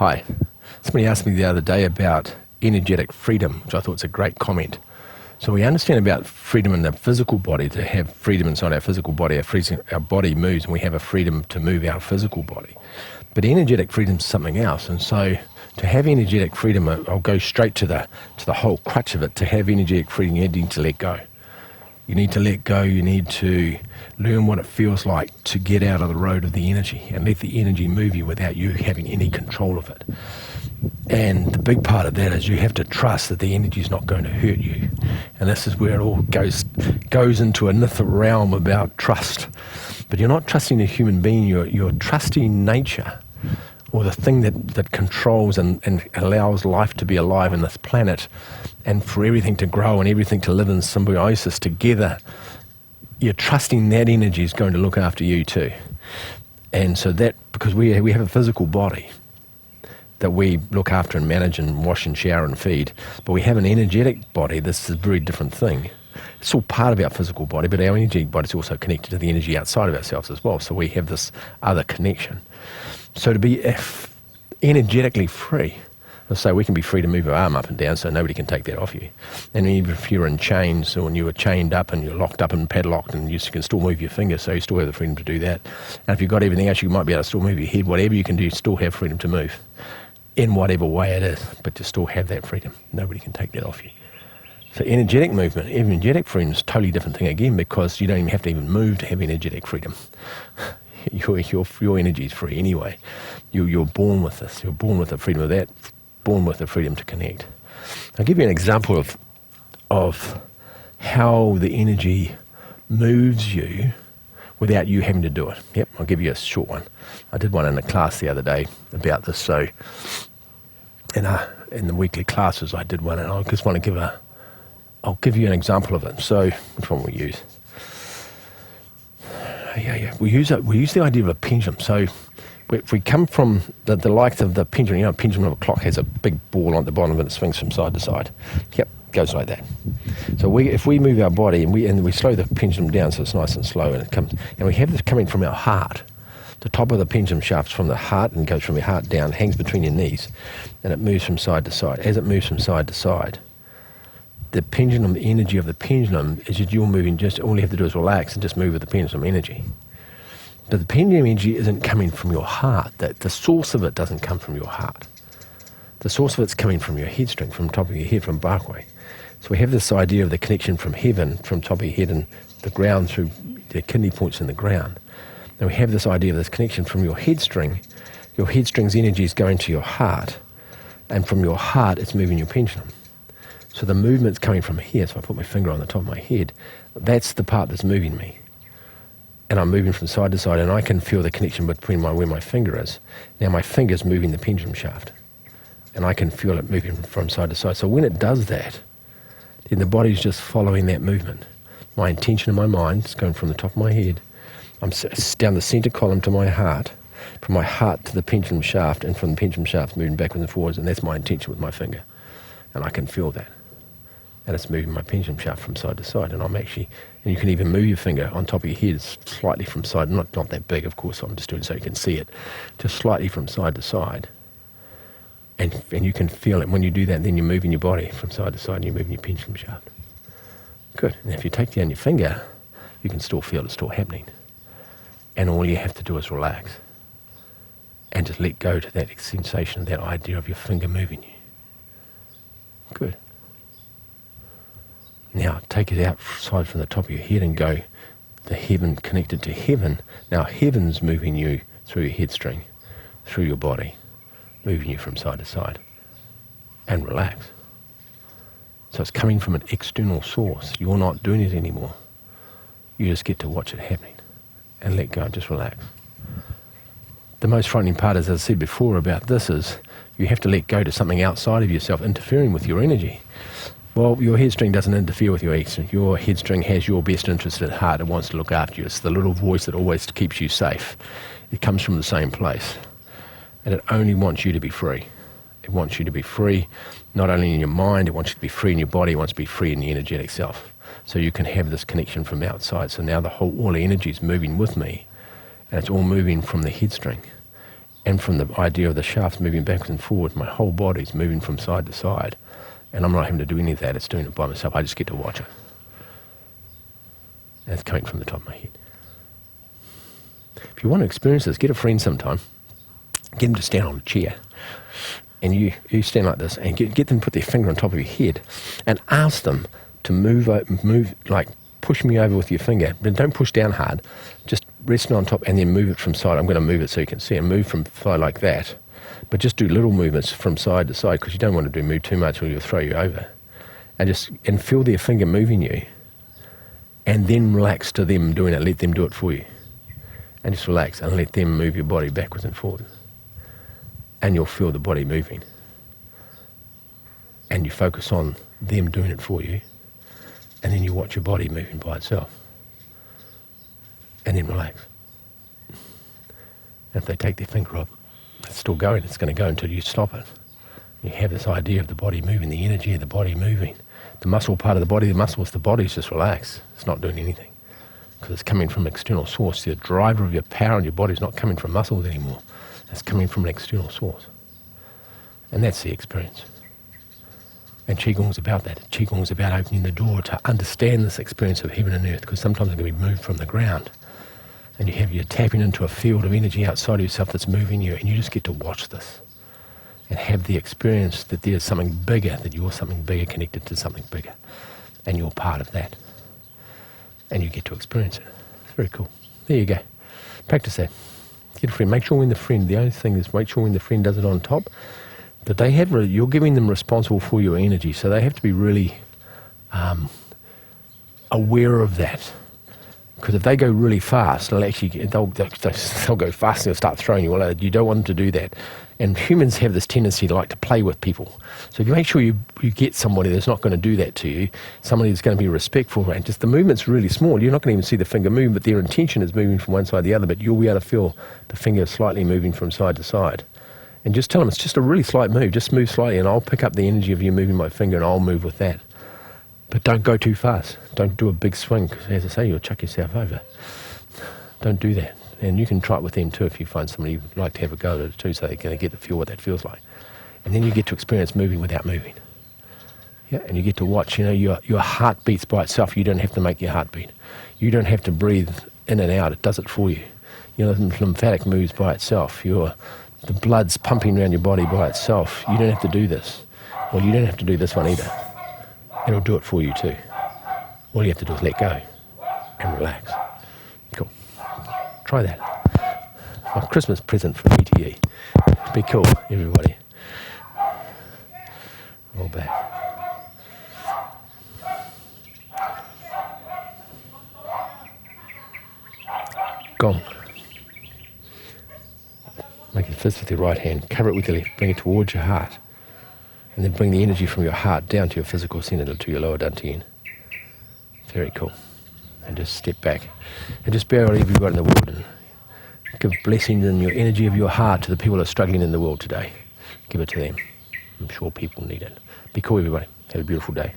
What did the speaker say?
Hi. Somebody asked me the other day about energetic freedom, which I thought was a great comment. So we understand about freedom in the physical body, to have freedom inside our physical body. Our body moves and we have a freedom to move our physical body. But energetic freedom is something else. And so to have energetic freedom, I'll go straight to the whole crutch of it. To have energetic freedom, you need to let go. You need to let go. You need to learn what it feels like to get out of the road of the energy and let the energy move you without you having any control of it. And the big part of that is you have to trust that the energy is not going to hurt you. And this is where it all goes into another realm about trust. But you're not trusting a human being, you're trusting nature, or the thing that controls and allows life to be alive in this planet, and for everything to grow and everything to live in symbiosis together. You're trusting that energy is going to look after you too. And so that, because we have a physical body that we look after and manage and wash and shower and feed, but we have an energetic body. This is a very different thing. It's all part of our physical body, but our energetic body is also connected to the energy outside of ourselves as well. So we have this other connection. So to be energetically free, let's say we can be free to move our arm up and down so nobody can take that off you. And even if you're in chains, or when you were chained up and you're locked up and padlocked, and you can still move your fingers, so you still have the freedom to do that. And if you've got everything else, you might be able to still move your head. Whatever you can do, you still have freedom to move in whatever way it is, but you still have that freedom. Nobody can take that off you. So energetic movement, energetic freedom is a totally different thing again, because you don't even have to even move to have energetic freedom. Your energy is free anyway. You're born with this. You're born with the freedom of that, born with the freedom to connect. I'll give you an example of how the energy moves you without you having to do it. Yep, I'll give you a short one. I did one in a class the other day about this. So in the weekly classes I did one, and I just want to I'll give you an example of it. So which one will we use? We use the idea of a pendulum. So if we come from the likes of the pendulum, a pendulum of a clock has a big ball on the bottom and it swings from side to side. Yep, goes like that. So if we move our body and we slow the pendulum down so it's nice and slow, and we have this coming from our heart. The top of the pendulum shaft's from the heart and goes from your heart down, hangs between your knees, and it moves from side to side. As it moves from side to side, the pendulum, the energy of the pendulum is that you're moving, just all you have to do is relax and just move with the pendulum energy. But the pendulum energy isn't coming from your heart. The source of it doesn't come from your heart. The source of it's coming from your head string, from top of your head, from Barkway. So we have this idea of the connection from heaven, from top of your head and the ground through the kidney points in the ground. And we have this idea of this connection from your head string. Your head string's energy is going to your heart, and from your heart it's moving your pendulum. So the movement's coming from here. So I put my finger on the top of my head. That's the part that's moving me. And I'm moving from side to side, and I can feel the connection between where my finger is. Now my finger's moving the pendulum shaft, and I can feel it moving from side to side. So when it does that, then the body's just following that movement. My intention in my mind is going from the top of my head. I'm down the centre column to my heart, from my heart to the pendulum shaft, and from the pendulum shaft moving backwards and forwards, and that's my intention with my finger. And I can feel that. And it's moving my pendulum shaft from side to side, and and you can even move your finger on top of your head slightly from side, not that big, of course, I'm just doing it so you can see it, just slightly from side to side. And you can feel it when you do that, then you're moving your body from side to side and you're moving your pendulum shaft. Good. And if you take down your finger, you can still feel it still happening. And all you have to do is relax and just let go to that sensation, that idea of your finger moving you. Good. Now take it outside from the top of your head and go the heaven connected to heaven. Now heaven's moving you through your head string, through your body, moving you from side to side. And relax. So it's coming from an external source. You're not doing it anymore. You just get to watch it happening and let go, just relax. The most frightening part, as I said before about this, is you have to let go to something outside of yourself interfering with your energy. Well, your head string doesn't interfere with your head. Your head string has your best interest at heart. It wants to look after you. It's the little voice that always keeps you safe. It comes from the same place. And it only wants you to be free. It wants you to be free, not only in your mind, it wants you to be free in your body, it wants to be free in the energetic self. So you can have this connection from outside. So now all the energy is moving with me, and it's all moving from the head string. And from the idea of the shafts moving backwards and forward, my whole body's moving from side to side. And I'm not having to do any of that, it's doing it by myself. I just get to watch it. And it's coming from the top of my head. If you want to experience this, get a friend sometime. Get them to stand on a chair. And you stand like this, and get them to put their finger on top of your head and ask them to move, like push me over with your finger. But don't push down hard. Just rest it on top and then move it from side. I'm going to move it so you can see it. Move from side like that. But just do little movements from side to side, because you don't want to move too much or you'll throw you over. And feel their finger moving you. And then relax to them doing it. Let them do it for you. And just relax and let them move your body backwards and forwards. And you'll feel the body moving. And you focus on them doing it for you. And then you watch your body moving by itself. And then relax. And if they take their finger off, it's still going. It's going to go until you stop it. You have this idea of the body moving, the energy of the body moving. The muscle part of the body, the muscles, the body's just relaxed. It's not doing anything. Because it's coming from an external source. The driver of your power in your body is not coming from muscles anymore. It's coming from an external source. And that's the experience. And Qigong's about that. Qigong's about opening the door to understand this experience of heaven and earth, because sometimes it can be moved from the ground. And you're tapping into a field of energy outside of yourself that's moving you, and you just get to watch this. And have the experience that there's something bigger, that you're something bigger connected to something bigger. And you're part of that. And you get to experience it. It's very cool. There you go. Practice that. Get a friend. Make sure when the only thing is make sure when the friend does it on top, that you're giving them responsible for your energy. So they have to be really aware of that. Because if they go really fast, they'll go fast and they'll start throwing you. Well, you don't want them to do that. And humans have this tendency to like to play with people. So if you make sure you get somebody that's not going to do that to you, somebody that's going to be respectful, and just the movement's really small. You're not going to even see the finger move, but their intention is moving from one side to the other, but you'll be able to feel the finger slightly moving from side to side. And just tell them it's just a really slight move. Just move slightly and I'll pick up the energy of you moving my finger and I'll move with that. But don't go too fast. Don't do a big swing, because as I say, you'll chuck yourself over. Don't do that. And you can try it with them too if you find somebody who'd like to have a go at it too, so they can get to feel what that feels like. And then you get to experience moving without moving. Yeah, and you get to watch, your heart beats by itself. You don't have to make your heart beat. You don't have to breathe in and out. It does it for you. The lymphatic moves by itself. The blood's pumping around your body by itself. You don't have to do this. Well, you don't have to do this one either. It'll do it for you too. All you have to do is let go and relax. Cool. Try that. My Christmas present from ETE. Be cool, everybody. Roll back. Gong. Make a fist with your right hand. Cover it with your left. Bring it towards your heart. And then bring the energy from your heart down to your physical center, to your lower dantian. Very cool. And just step back. And just bear whatever you've got in the world. And give blessings and your energy of your heart to the people that are struggling in the world today. Give it to them. I'm sure people need it. Be cool, everybody. Have a beautiful day.